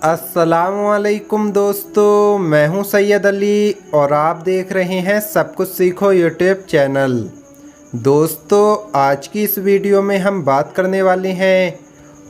अस्सलामुअलैकुम दोस्तों, मैं हूं सैयद अली और आप देख रहे हैं सब कुछ सीखो यूट्यूब चैनल। दोस्तों, आज की इस वीडियो में हम बात करने वाले हैं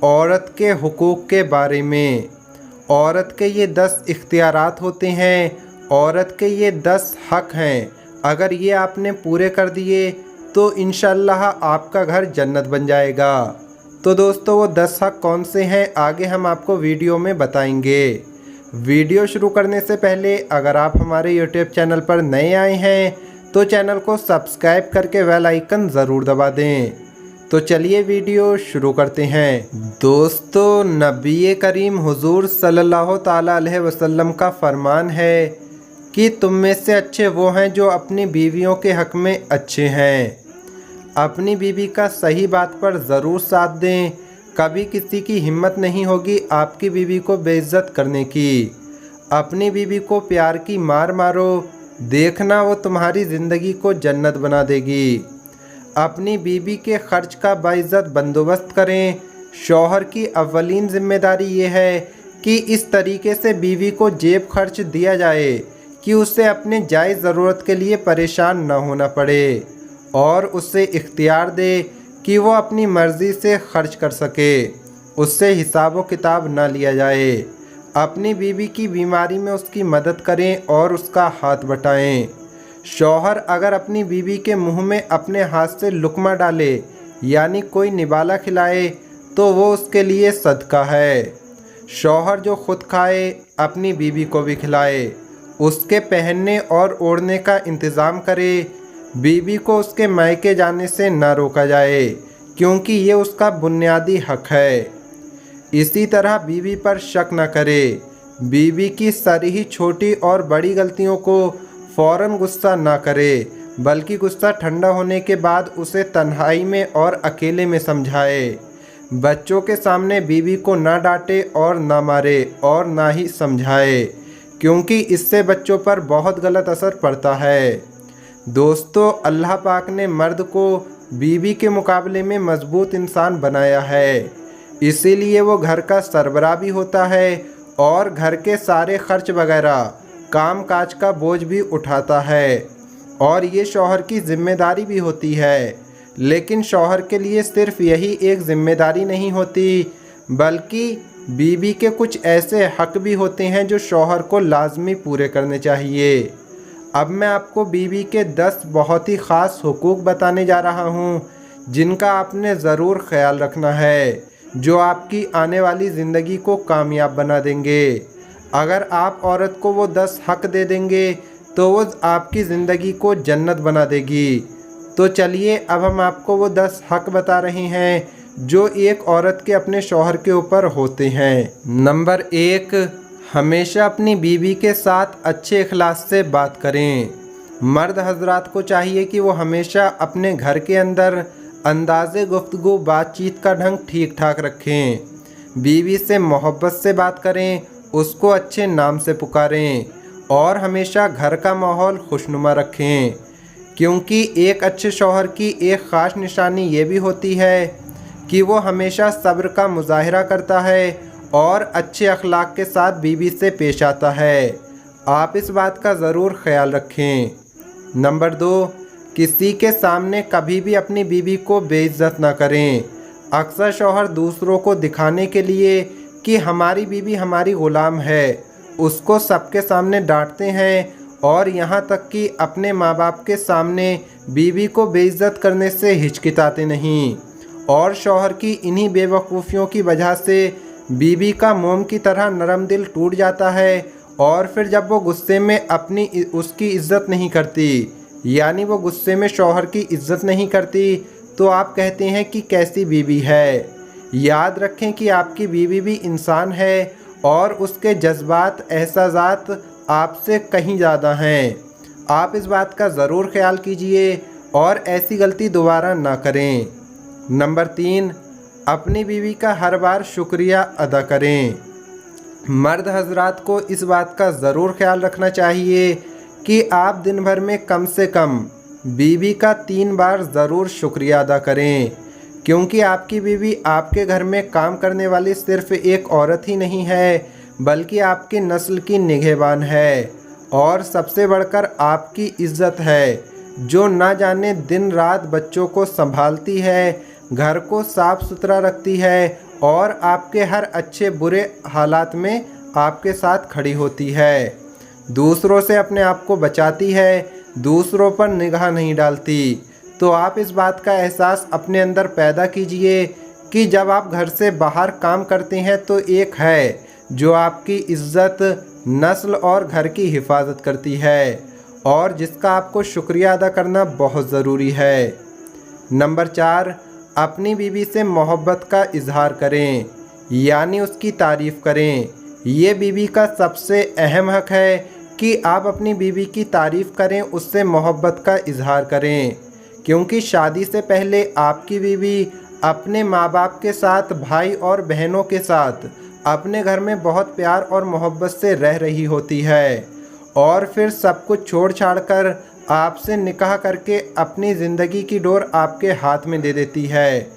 औरत के हुकूक के बारे में। औरत के ये 10 इख्तियारात होते हैं, औरत के ये 10 हक़ हैं। अगर ये आपने पूरे कर दिए तो इंशाअल्लाह आपका घर जन्नत बन जाएगा। तो दोस्तों, वो 10 हक़ कौन से हैं आगे हम आपको वीडियो में बताएंगे। वीडियो शुरू करने से पहले अगर आप हमारे यूट्यूब चैनल पर नए आए हैं तो चैनल को सब्सक्राइब करके बेल आइकन ज़रूर दबा दें। तो चलिए वीडियो शुरू करते हैं। दोस्तों, नबी करीम हुजूर सल्लल्लाहु ताला अलैहि वसल्लम का फरमान है कि तुम में से अच्छे वो हैं जो अपनी बीवियों के हक़ में अच्छे हैं। अपनी बीवी का सही बात पर ज़रूर साथ दें। कभी किसी की हिम्मत नहीं होगी आपकी बीवी को बेइज्जत करने की। अपनी बीवी को प्यार की मार मारो, देखना वो तुम्हारी ज़िंदगी को जन्नत बना देगी। अपनी बीवी के खर्च का बाइज्जत बंदोबस्त करें। शौहर की अव्वलीन जिम्मेदारी ये है कि इस तरीके से बीवी को जेब खर्च दिया जाए कि उसे अपने जायज़ ज़रूरत के लिए परेशान न होना पड़े और उससे इख्तियार दे कि वो अपनी मर्ज़ी से खर्च कर सके, उससे हिसाब व किताब न लिया जाए। अपनी बीवी की बीमारी में उसकी मदद करें और उसका हाथ बटाएं। शौहर अगर अपनी बीवी के मुंह में अपने हाथ से लुक़मा डाले यानी कोई निवाला खिलाए तो वो उसके लिए सदका है। शौहर जो खुद खाए अपनी बीवी को भी खिलाए, उसके पहनने और ओढ़ने का इंतज़ाम करे। बीवी को उसके मायके जाने से न रोका जाए क्योंकि ये उसका बुनियादी हक़ है। इसी तरह बीवी पर शक न करे। बीवी की सारी ही छोटी और बड़ी गलतियों को फ़ौरन गुस्सा न करे, बल्कि गुस्सा ठंडा होने के बाद उसे तन्हाई में और अकेले में समझाए। बच्चों के सामने बीवी को ना डांटे और ना मारे और ना ही समझाए क्योंकि इससे बच्चों पर बहुत गलत असर पड़ता है। दोस्तों, अल्लाह पाक ने मर्द को बीवी के मुकाबले में मजबूत इंसान बनाया है, इसीलिए वो घर का सरबराह भी होता है और घर के सारे खर्च वगैरह काम काज का बोझ भी उठाता है और ये शौहर की जिम्मेदारी भी होती है। लेकिन शौहर के लिए सिर्फ यही एक जिम्मेदारी नहीं होती, बल्कि बीवी के कुछ ऐसे हक़ भी होते हैं जो शौहर को लाजमी पूरे करने चाहिए। अब मैं आपको बीवी के 10 बहुत ही ख़ास हुकूक बताने जा रहा हूँ जिनका आपने ज़रूर ख्याल रखना है, जो आपकी आने वाली ज़िंदगी को कामयाब बना देंगे। अगर आप औरत को वो 10 हक़ दे देंगे तो वो आपकी ज़िंदगी को जन्नत बना देगी। तो चलिए अब हम आपको वो 10 हक़ बता रहे हैं जो एक औरत के अपने शौहर के ऊपर होते हैं। नंबर 1, हमेशा अपनी बीवी के साथ अच्छे इखलास से बात करें। मर्द हजरात को चाहिए कि वो हमेशा अपने घर के अंदर अंदाज़े गुफ्तगू बातचीत का ढंग ठीक ठाक रखें। बीवी से मोहब्बत से बात करें, उसको अच्छे नाम से पुकारें और हमेशा घर का माहौल खुशनुमा रखें क्योंकि एक अच्छे शौहर की एक ख़ास निशानी ये भी होती है कि वो हमेशा सब्र का मुजाहिरा करता है और अच्छे अखलाक के साथ बीवी से पेश आता है। आप इस बात का ज़रूर ख्याल रखें। नंबर 2, किसी के सामने कभी भी अपनी बीवी को बेइज्जत ना करें। अक्सर शौहर दूसरों को दिखाने के लिए कि हमारी बीवी हमारी ग़ुलाम है, उसको सबके सामने डांटते हैं और यहाँ तक कि अपने माँ बाप के सामने बीवी को बेइज्जत करने से हिचकिचाते नहीं। और शौहर की इन्हीं बेवकूफ़ियों की वजह से बीवी का मोम की तरह नरम दिल टूट जाता है और फिर जब वो गुस्से में उसकी इज़्ज़त नहीं करती यानी वो गुस्से में शौहर की इज़्ज़त नहीं करती तो आप कहते हैं कि कैसी बीवी है। याद रखें कि आपकी बीवी भी इंसान है और उसके जज्बात एहसासात आपसे कहीं ज़्यादा हैं। आप इस बात का ज़रूर ख्याल कीजिए और ऐसी गलती दोबारा ना करें। नंबर 3, अपनी बीवी का हर बार शुक्रिया अदा करें। मर्द हजरात को इस बात का ज़रूर ख्याल रखना चाहिए कि आप दिन भर में कम से कम बीवी का 3 बार ज़रूर शुक्रिया अदा करें क्योंकि आपकी बीवी आपके घर में काम करने वाली सिर्फ़ एक औरत ही नहीं है बल्कि आपकी नस्ल की निगहबान है और सबसे बढ़कर आपकी इज्जत है, जो ना जाने दिन रात बच्चों को संभालती है, घर को साफ सुथरा रखती है और आपके हर अच्छे बुरे हालात में आपके साथ खड़ी होती है। दूसरों से अपने आप को बचाती है, दूसरों पर निगाह नहीं डालती। तो आप इस बात का एहसास अपने अंदर पैदा कीजिए कि जब आप घर से बाहर काम करते हैं तो एक है जो आपकी इज्जत, नस्ल और घर की हिफाजत करती है और जिसका आपको शुक्रिया अदा करना बहुत ज़रूरी है। नंबर 4, अपनी बीवी से मोहब्बत का इजहार करें, यानी उसकी तारीफ़ करें। ये बीवी का सबसे अहम हक है कि आप अपनी बीवी की तारीफ़ करें, उससे मोहब्बत का इजहार करें, क्योंकि शादी से पहले आपकी बीवी अपने माँ बाप के साथ, भाई और बहनों के साथ अपने घर में बहुत प्यार और मोहब्बत से रह रही होती है और फिर सब कुछ छोड़ छाड़ कर आपसे निकाह करके अपनी ज़िंदगी की डोर आपके हाथ में दे देती है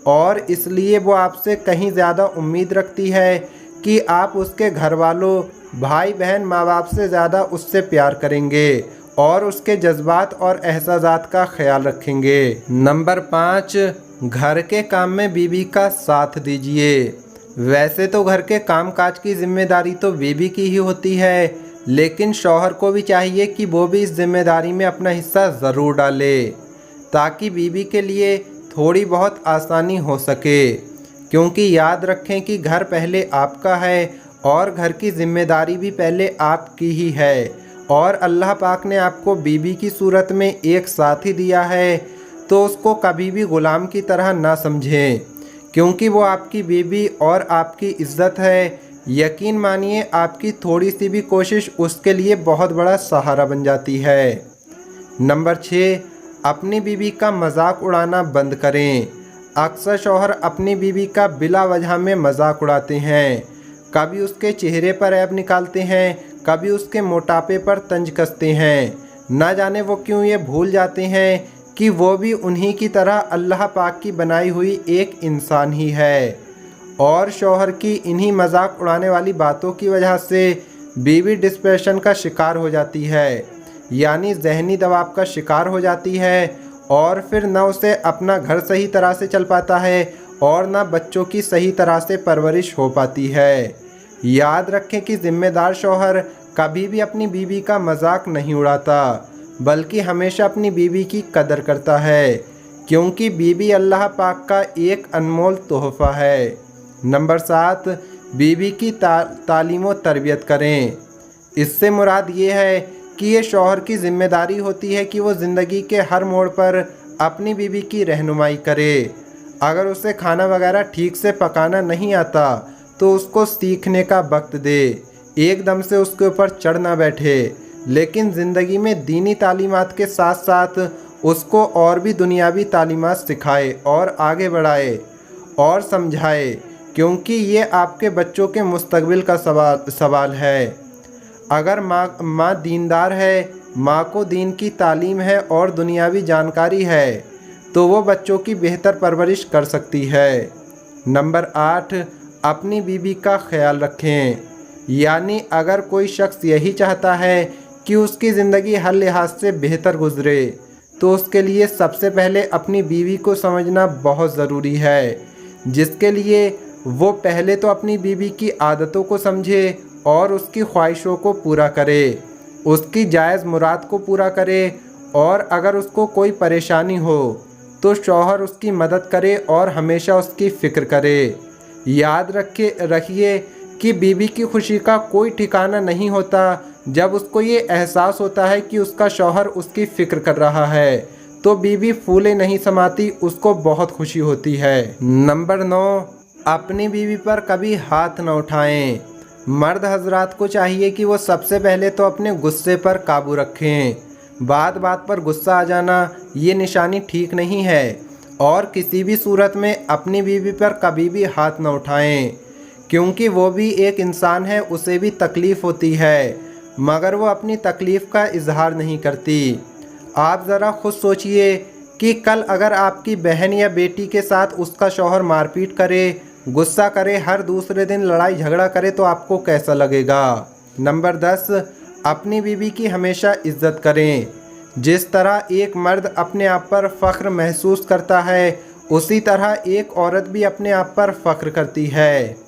और इसलिए वो आपसे कहीं ज़्यादा उम्मीद रखती है कि आप उसके घर वालों, भाई बहन, माँ बाप से ज़्यादा उससे प्यार करेंगे और उसके जज्बात और एहसासात का ख्याल रखेंगे। नंबर 5, घर के काम में बीवी का साथ दीजिए। वैसे तो घर के कामकाज की जिम्मेदारी तो बीवी की ही होती है, लेकिन शौहर को भी चाहिए कि वो भी इस जिम्मेदारी में अपना हिस्सा ज़रूर डाले, ताकि बीवी के लिए थोड़ी बहुत आसानी हो सके। क्योंकि याद रखें कि घर पहले आपका है और घर की जिम्मेदारी भी पहले आपकी ही है और अल्लाह पाक ने आपको बीवी की सूरत में एक साथी दिया है, तो उसको कभी भी ग़ुलाम की तरह ना समझें, क्योंकि वो आपकी बीवी और आपकी इज़्ज़त है। यकीन मानिए, आपकी थोड़ी सी भी कोशिश उसके लिए बहुत बड़ा सहारा बन जाती है। नंबर 6, अपनी बीवी का मजाक उड़ाना बंद करें। अक्सर शौहर अपनी बीवी का बिला वजह में मजाक उड़ाते हैं, कभी उसके चेहरे पर ऐब निकालते हैं, कभी उसके मोटापे पर तंज कसते हैं। ना जाने वो क्यों ये भूल जाते हैं कि वो भी उन्हीं की तरह अल्लाह पाक की बनाई हुई एक इंसान ही है और शौहर की इन्हीं मजाक उड़ाने वाली बातों की वजह से बीवी डिप्रेशन का शिकार हो जाती है, यानी जहनी दबाव का शिकार हो जाती है और फिर न उसे अपना घर सही तरह से चल पाता है और न बच्चों की सही तरह से परवरिश हो पाती है। याद रखें कि ज़िम्मेदार शौहर कभी भी अपनी बीवी का मजाक नहीं उड़ाता, बल्कि हमेशा अपनी बीवी की कदर करता है, क्योंकि बीवी अल्लाह पाक का एक अनमोल तोहफ़ा है। नंबर 7, बीवी की तालीम व तरबियत करें। इससे मुराद ये है कि ये शौहर की ज़िम्मेदारी होती है कि वो ज़िंदगी के हर मोड़ पर अपनी बीवी की रहनुमाई करे। अगर उसे खाना वगैरह ठीक से पकाना नहीं आता तो उसको सीखने का वक्त दे, एकदम से उसके ऊपर चढ़ ना बैठे, लेकिन ज़िंदगी में दीनी तालीमात के साथ साथ उसको और भी दुनियावी तालीमात सिखाए और आगे बढ़ाए और समझाए, क्योंकि ये आपके बच्चों के मुस्तकबिल का सवाल है। अगर माँ दीनदार है, माँ को दीन की तालीम है और दुनियावी जानकारी है, तो वो बच्चों की बेहतर परवरिश कर सकती है। नंबर 8, अपनी बीवी का ख्याल रखें। यानी अगर कोई शख्स यही चाहता है कि उसकी ज़िंदगी हर लिहाज से बेहतर गुजरे, तो उसके लिए सबसे पहले अपनी बीवी को समझना बहुत ज़रूरी है, जिसके लिए वो पहले तो अपनी बीवी की आदतों को समझे और उसकी ख्वाहिशों को पूरा करे, उसकी जायज़ मुराद को पूरा करे और अगर उसको कोई परेशानी हो तो शौहर उसकी मदद करे और हमेशा उसकी फ़िक्र करे। याद रखिए कि बीवी की खुशी का कोई ठिकाना नहीं होता जब उसको ये एहसास होता है कि उसका शौहर उसकी फ़िक्र कर रहा है, तो बीवी फूले नहीं समाती, उसको बहुत खुशी होती है। नंबर 9, अपनी बीवी पर कभी हाथ न उठाएं। मर्द हजरात को चाहिए कि वो सबसे पहले तो अपने गुस्से पर काबू रखें। बात बात पर गुस्सा आ जाना ये निशानी ठीक नहीं है और किसी भी सूरत में अपनी बीवी पर कभी भी हाथ न उठाएं, क्योंकि वो भी एक इंसान है, उसे भी तकलीफ़ होती है, मगर वो अपनी तकलीफ़ का इजहार नहीं करती। आप ज़रा खुद सोचिए कि कल अगर आपकी बहन या बेटी के साथ उसका शौहर मारपीट करे, गुस्सा करे, हर दूसरे दिन लड़ाई झगड़ा करे तो आपको कैसा लगेगा। नंबर 10, अपनी बीवी की हमेशा इज्जत करें। जिस तरह एक मर्द अपने आप पर फ़ख्र महसूस करता है, उसी तरह एक औरत भी अपने आप पर फ़ख्र करती है।